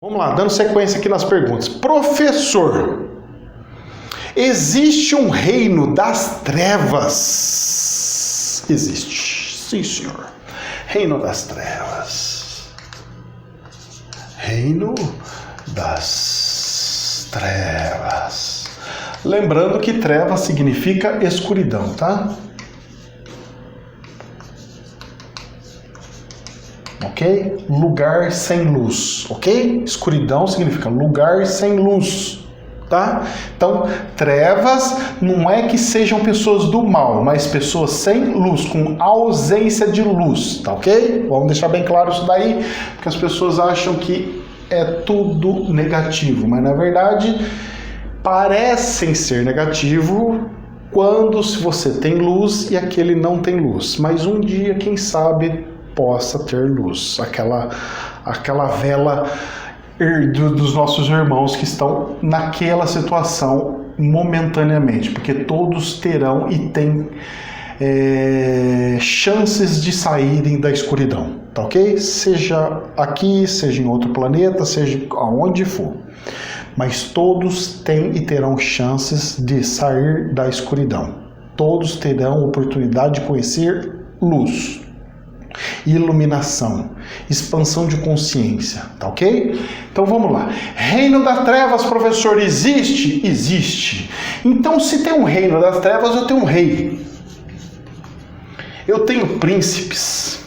Vamos lá, dando sequência aqui nas perguntas. Professor, existe um reino das trevas? Existe, sim senhor. Reino das trevas. Reino das trevas. Lembrando que trevas significa escuridão, tá? Ok? Lugar sem luz, ok? Escuridão significa lugar sem luz, tá? Então, trevas não é que sejam pessoas do mal, mas pessoas sem luz, com ausência de luz, tá ok? Vamos deixar bem claro isso daí, porque as pessoas acham que é tudo negativo, mas na verdade parecem ser negativo quando você tem luz e aquele não tem luz, mas um dia, quem sabe, possa ter luz, aquela vela dos nossos irmãos que estão naquela situação momentaneamente, porque todos terão e têm chances de saírem da escuridão, tá ok? Seja aqui, seja em outro planeta, seja aonde for, mas todos têm e terão chances de sair da escuridão, todos terão oportunidade de conhecer luz, iluminação, expansão de consciência, tá ok? Então vamos lá. Reino das trevas, professor, existe? Existe. Então, se tem um reino das trevas, eu tenho um rei. Eu tenho príncipes.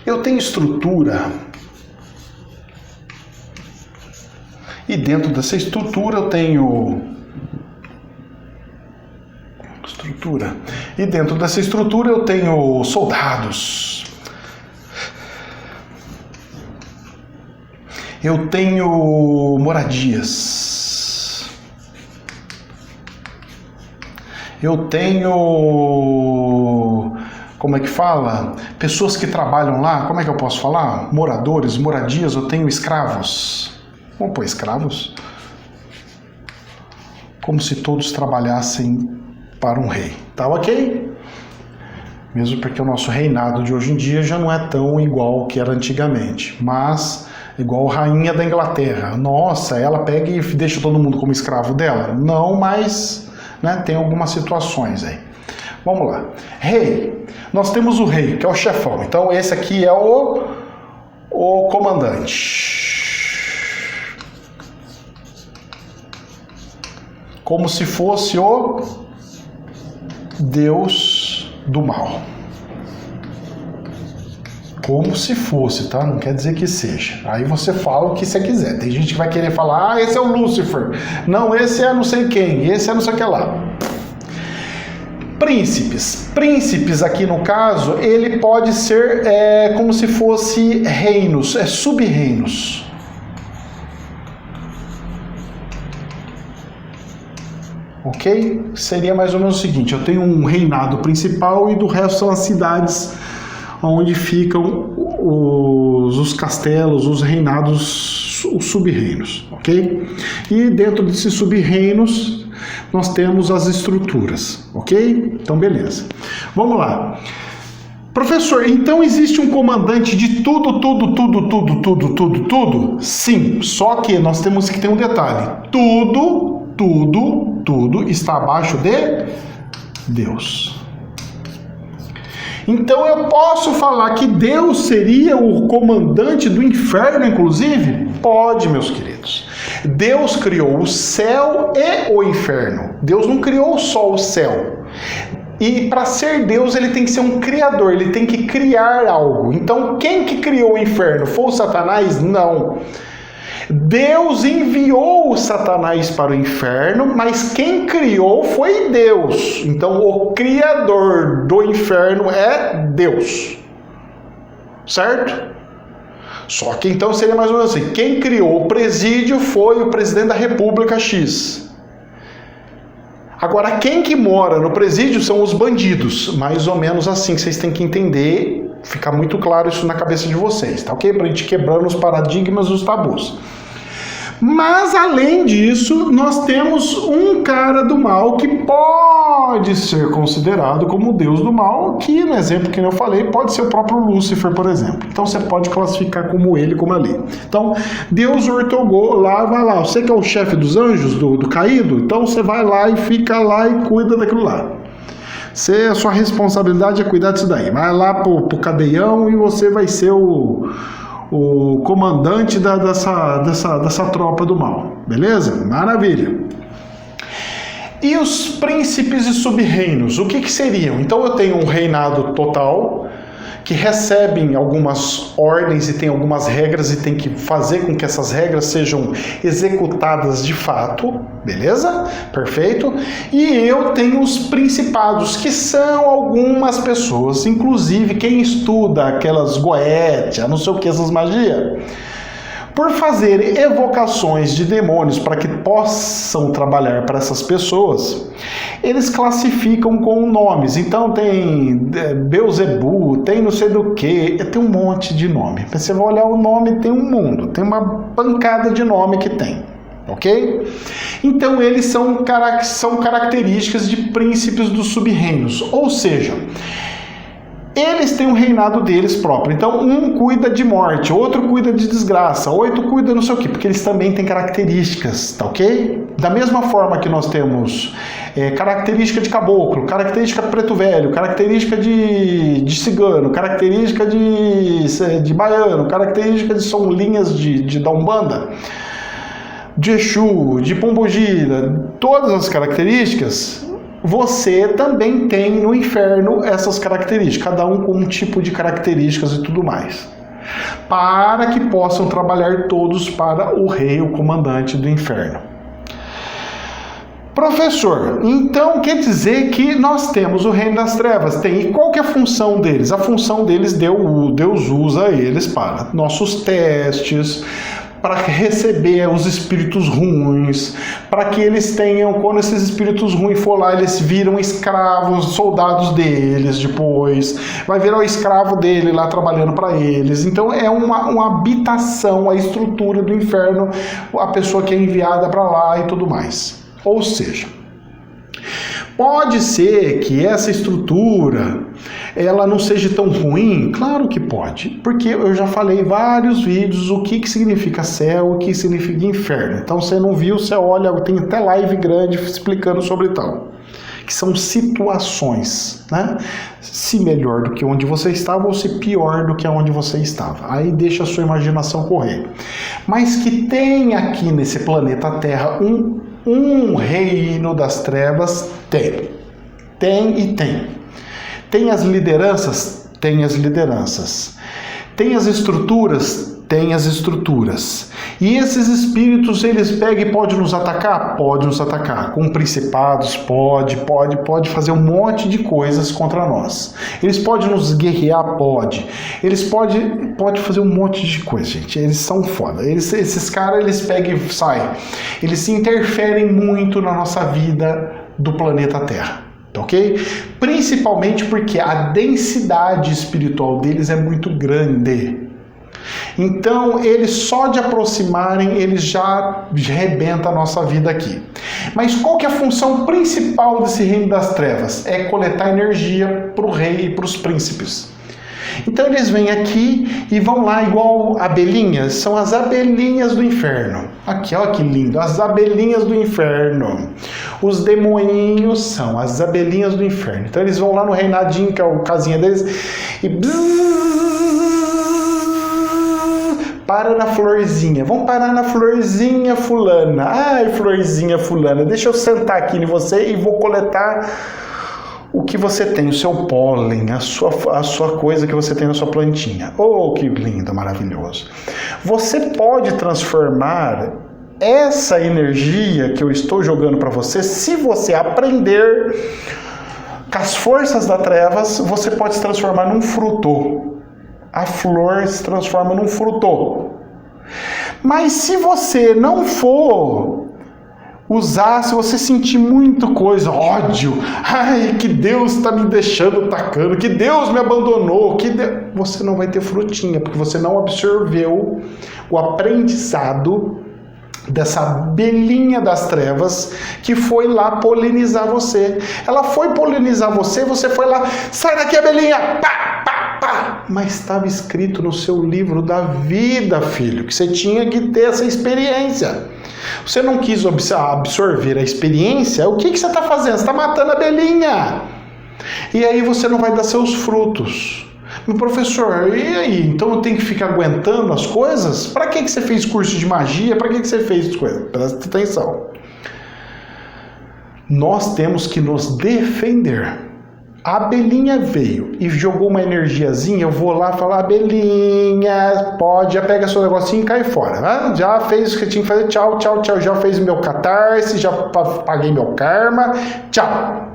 Eu tenho estrutura. E dentro dessa estrutura eu tenho E dentro dessa estrutura eu tenho soldados. Eu tenho moradias. Eu tenho, como é que fala? Pessoas que trabalham lá, como é que eu posso falar? Moradores, moradias, eu tenho escravos. Vamos pôr escravos? Como se todos trabalhassem para um rei, tá ok? Mesmo porque o nosso reinado de hoje em dia já não é tão igual que era antigamente, mas igual a rainha da Inglaterra. Nossa, ela pega e deixa todo mundo como escravo dela? Não, mas né, tem algumas situações aí. Vamos lá. Rei. Nós temos o rei, que é o chefão. Então esse aqui é o comandante. Como se fosse o Deus do mal. Como se fosse, tá? Não quer dizer que seja. Aí você fala o que você quiser. Tem gente que vai querer falar, ah, esse é o Lúcifer. Não, esse é não sei quem. Esse é não sei o que lá. Príncipes. Príncipes aqui no caso, ele pode ser como se fosse reinos, sub-reinos. Ok? Seria mais ou menos o seguinte, eu tenho um reinado principal e do resto são as cidades onde ficam os castelos, os reinados, os sub-reinos, ok? E dentro desses sub-reinos nós temos as estruturas, ok? Então beleza. Vamos lá. Professor, então existe um comandante de tudo? Sim, só que nós temos que ter um detalhe. Tudo está abaixo de Deus. Então eu posso falar que Deus seria o comandante do inferno, inclusive? Pode, meus queridos. Deus criou o céu e o inferno. Deus não criou só o céu. E para ser Deus, ele tem que ser um criador, ele tem que criar algo. Então, quem que criou o inferno? Foi o Satanás? Não. Deus enviou o Satanás para o inferno, mas quem criou foi Deus. Então, o criador do inferno é Deus. Certo? Só que então seria mais ou menos assim. Quem criou o presídio foi o presidente da República X. Agora, quem que mora no presídio são os bandidos. Mais ou menos assim, vocês têm que entender, ficar muito claro isso na cabeça de vocês, tá ok? Pra gente quebrando os paradigmas e os tabus. Mas, além disso, nós temos um cara do mal que pode ser considerado como o deus do mal, que, no exemplo que eu falei, pode ser o próprio Lúcifer, por exemplo. Então, você pode classificar como ele, como ali. Então, Deus ortogou lá, vai lá. Você que é o chefe dos anjos, do caído, então você vai lá e fica lá e cuida daquilo lá. A sua responsabilidade é cuidar disso daí. Vai lá pro cadeião e você vai ser o comandante dessa tropa do mal. Beleza? Maravilha. E os príncipes e sub-reinos, o que seriam? Então eu tenho um reinado total, que recebem algumas ordens e tem algumas regras e tem que fazer com que essas regras sejam executadas de fato, beleza? Perfeito. E eu tenho os principados, que são algumas pessoas, inclusive quem estuda aquelas goétia, não sei o que, essas magias, por fazer evocações de demônios para que possam trabalhar para essas pessoas, eles classificam com nomes. Então tem Beuzebu, tem não sei do que, tem um monte de nome. Você vai olhar o nome, tem um mundo, tem uma pancada de nome que tem, ok? Então eles são características de príncipes dos sub-reinos, ou seja, eles têm um reinado deles próprio. Então, um cuida de morte, outro cuida de desgraça, outro cuida não sei o quê, porque eles também têm características, tá ok? Da mesma forma que nós temos característica de caboclo, característica de preto velho, característica de cigano, característica de baiano, característica de são linhas da Umbanda, de Exu, de Pombogira, todas as características. Você também tem no inferno essas características, cada um com um tipo de características e tudo mais, para que possam trabalhar todos para o rei, o comandante do inferno. Professor, então quer dizer que nós temos o reino das trevas, tem, e qual que é a função deles? A função deles, Deus usa eles para nossos testes, para receber os espíritos ruins, para que eles tenham, quando esses espíritos ruins for lá, eles viram escravos, soldados deles depois, vai virar o escravo dele lá trabalhando para eles. Então é uma habitação, a estrutura do inferno, a pessoa que é enviada para lá e tudo mais. Ou seja, pode ser que essa estrutura ela não seja tão ruim? Claro que pode, porque eu já falei em vários vídeos o que significa céu, o que significa inferno. Então, se você não viu, você olha, tem até live grande explicando sobre tal. Que são situações, né? Se melhor do que onde você estava ou se pior do que onde você estava. Aí deixa a sua imaginação correr. Mas que tem aqui nesse planeta Terra um reino das trevas, tem. Tem e tem. Tem as lideranças? Tem as lideranças. Tem as estruturas? Tem as estruturas. E esses espíritos, eles pegam e podem nos atacar? Pode nos atacar. Com principados? Pode fazer um monte de coisas contra nós. Eles podem nos guerrear? Pode. Eles podem fazer um monte de coisa, gente. Eles são foda. Esses caras, eles pegam e saem. Eles se interferem muito na nossa vida do planeta Terra. Ok? Principalmente porque a densidade espiritual deles é muito grande. Então, eles só de aproximarem, eles já arrebentam a nossa vida aqui. Mas qual que é a função principal desse reino das trevas? É coletar energia para o rei e para os príncipes. Então eles vêm aqui e vão lá igual abelhinhas, são as abelhinhas do inferno. Aqui, olha que lindo, as abelhinhas do inferno. Os demoninhos são as abelhinhas do inferno. Então eles vão lá no reinadinho, que é o casinha deles, e para na florzinha. Vão parar na florzinha fulana. Ai, florzinha fulana, deixa eu sentar aqui em você e vou coletar o que você tem, o seu pólen, a sua coisa que você tem na sua plantinha. Oh, que lindo, maravilhoso. Você pode transformar essa energia que eu estou jogando para você, se você aprender com as forças das trevas, você pode se transformar num fruto. A flor se transforma num fruto. Mas se você não for usar, se você sentir muito coisa, ódio, ai, que Deus está me deixando tacando, que Deus me abandonou, você não vai ter frutinha, porque você não absorveu o aprendizado dessa abelhinha das trevas que foi lá polinizar você. Ela foi polinizar você, você foi lá, sai daqui, abelhinha, pá, pá, pá. Mas estava escrito no seu livro da vida, filho, que você tinha que ter essa experiência. Você não quis absorver a experiência, o que você está fazendo? Você está matando a abelhinha. E aí você não vai dar seus frutos. Meu professor, e aí? Então eu tenho que ficar aguentando as coisas? Para que você fez curso de magia? Para que você fez as coisas? Presta atenção. Nós temos que nos defender. A abelhinha veio e jogou uma energiazinha, eu vou lá falar, abelhinha, pode, já pega seu negocinho e cai fora. Né? Já fez o que tinha que fazer, tchau, tchau, tchau, já fez o meu catarse, já paguei meu karma, tchau.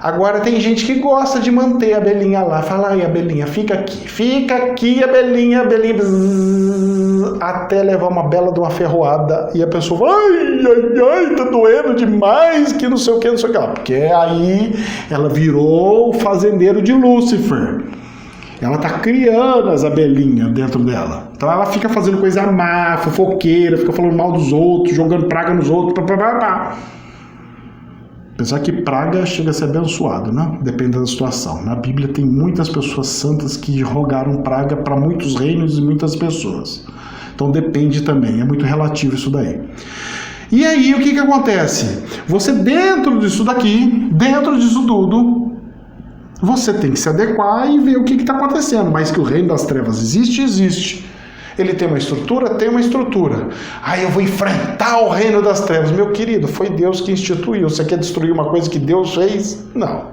Agora tem gente que gosta de manter a abelhinha lá. Fala aí, abelhinha, fica aqui, abelhinha, bzz, até levar uma bela de uma ferroada. E a pessoa fala, ai, tá doendo demais, que não sei o que, não sei o que lá. Porque aí ela virou o fazendeiro de Lúcifer. Ela tá criando as abelhinhas dentro dela. Então ela fica fazendo coisa má, fofoqueira, fica falando mal dos outros, jogando praga nos outros, pá. Apesar que praga chega a ser abençoado, né? Depende da situação. Na Bíblia tem muitas pessoas santas que rogaram praga para muitos reinos e muitas pessoas. Então depende também, é muito relativo isso daí. E aí o que acontece? Você dentro disso daqui, dentro disso tudo, você tem que se adequar e ver o que está acontecendo. Mas que o reino das trevas existe, existe. Ele tem uma estrutura? Tem uma estrutura. Aí eu vou enfrentar o reino das trevas. Meu querido, foi Deus que instituiu. Você quer destruir uma coisa que Deus fez? Não.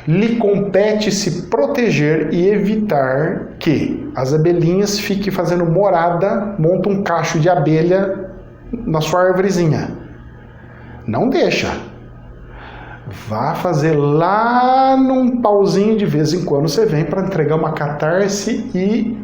Lhe compete se proteger e evitar que as abelhinhas fiquem fazendo morada, montam um cacho de abelha na sua árvorezinha. Não deixa. Vá fazer lá num pauzinho de vez em quando você vem para entregar uma catarse e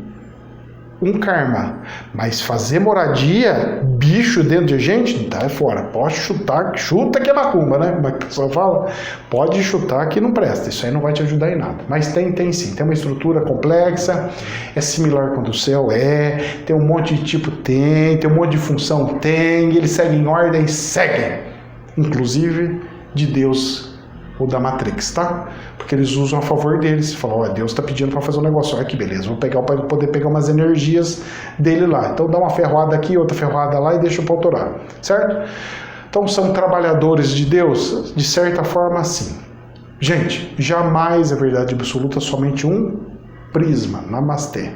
um karma. Mas fazer moradia, bicho dentro de gente, tá, é fora. Pode chutar, chuta que é macumba, né? Como a pessoa fala, pode chutar que não presta. Isso aí não vai te ajudar em nada. Mas tem sim. Tem uma estrutura complexa, é similar com o do céu, tem um monte de tipo, tem um monte de função, tem. Eles seguem ordem, seguem. Inclusive de Deus ou da Matrix, tá? Porque eles usam a favor deles. Falam, Deus está pedindo para fazer um negócio. Olha que beleza, vou poder pegar umas energias dele lá. Então dá uma ferroada aqui, outra ferroada lá e deixa para autorar, certo? Então são trabalhadores de Deus? De certa forma, sim. Gente, jamais é verdade absoluta, somente um prisma. Namastê.